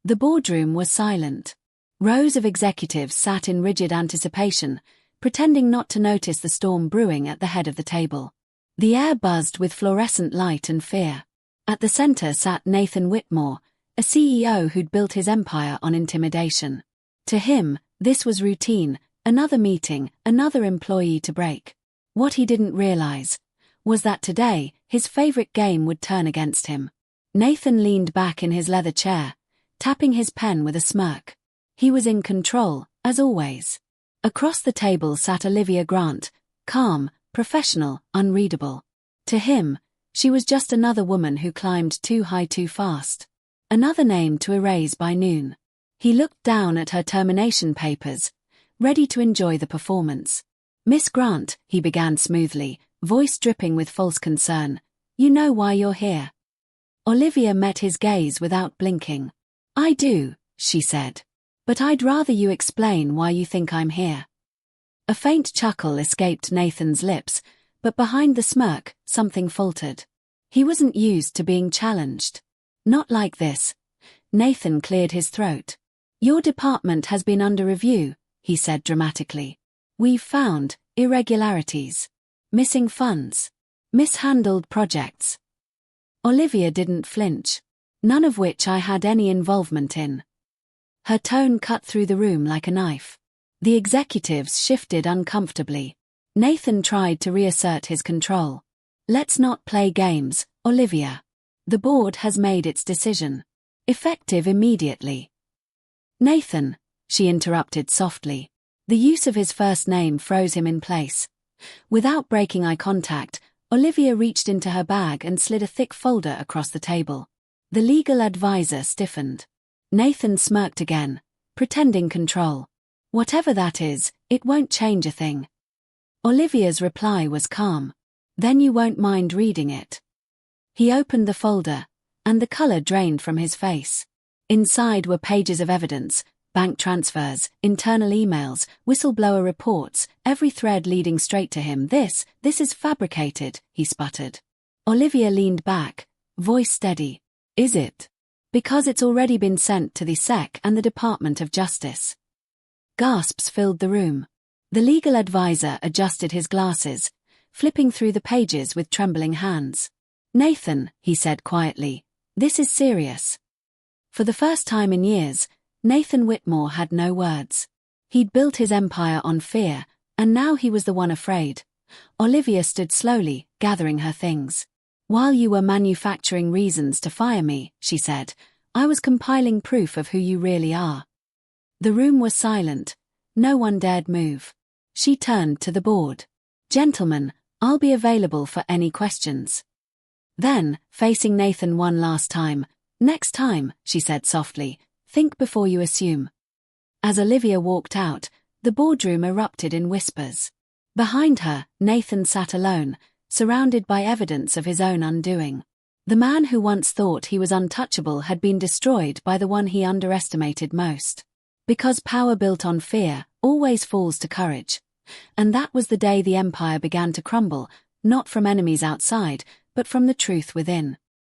The boardroom was silent. Rows of executives sat in rigid anticipation, pretending not to notice the storm brewing at the head of the table. The air buzzed with fluorescent light and fear. At the center sat Nathan Whitmore, a CEO who'd built his empire on intimidation. To him, this was routine, another meeting, another employee to break. What he didn't realize was that today, his favorite game would turn against him. Nathan leaned back in his leather chair, tapping his pen with a smirk. He was in control, as always. Across the table sat Olivia Grant, calm, professional, unreadable. To him, she was just another woman who climbed too high too fast. Another name to erase by noon. He looked down at her termination papers, ready to enjoy the performance. "Miss Grant," he began smoothly, voice dripping with false concern, "you know why you're here?" Olivia met his gaze without blinking. "I do," she said. "But I'd rather you explain why you think I'm here." A faint chuckle escaped Nathan's lips, but behind the smirk, something faltered. He wasn't used to being challenged. "Not like this." Nathan cleared his throat. "Your department has been under review," he said dramatically. "We've found irregularities, missing funds, mishandled projects." Olivia didn't flinch. "None of which I had any involvement in." Her tone cut through the room like a knife. The executives shifted uncomfortably. Nathan tried to reassert his control. "Let's not play games, Olivia. The board has made its decision. Effective immediately." "Nathan," she interrupted softly. The use of his first name froze him in place. Without breaking eye contact, Olivia reached into her bag and slid a thick folder across the table. The legal advisor stiffened. Nathan smirked again, pretending control. "Whatever that is, it won't change a thing." Olivia's reply was calm. "Then you won't mind reading it." He opened the folder, and the color drained from his face. Inside were pages of evidence, bank transfers, internal emails, whistleblower reports, every thread leading straight to him. This is fabricated," he sputtered. Olivia leaned back, voice steady. "Is it?" "Because it's already been sent to the SEC and the Department of Justice." Gasps filled the room. The legal advisor adjusted his glasses, flipping through the pages with trembling hands. "Nathan," he said quietly, "this is serious." For the first time in years, Nathan Whitmore had no words. He'd built his empire on fear, and now he was the one afraid. Olivia stood slowly, gathering her things. "While you were manufacturing reasons to fire me," she said, "I was compiling proof of who you really are." The room was silent. No one dared move. She turned to the board. "Gentlemen, I'll be available for any questions." Then, facing Nathan one last time, "Next time," she said softly, "think before you assume." As Olivia walked out, the boardroom erupted in whispers. Behind her, Nathan sat alone, surrounded by evidence of his own undoing. The man who once thought he was untouchable had been destroyed by the one he underestimated most. Because power built on fear always falls to courage. And that was the day the empire began to crumble, not from enemies outside, but from the truth within.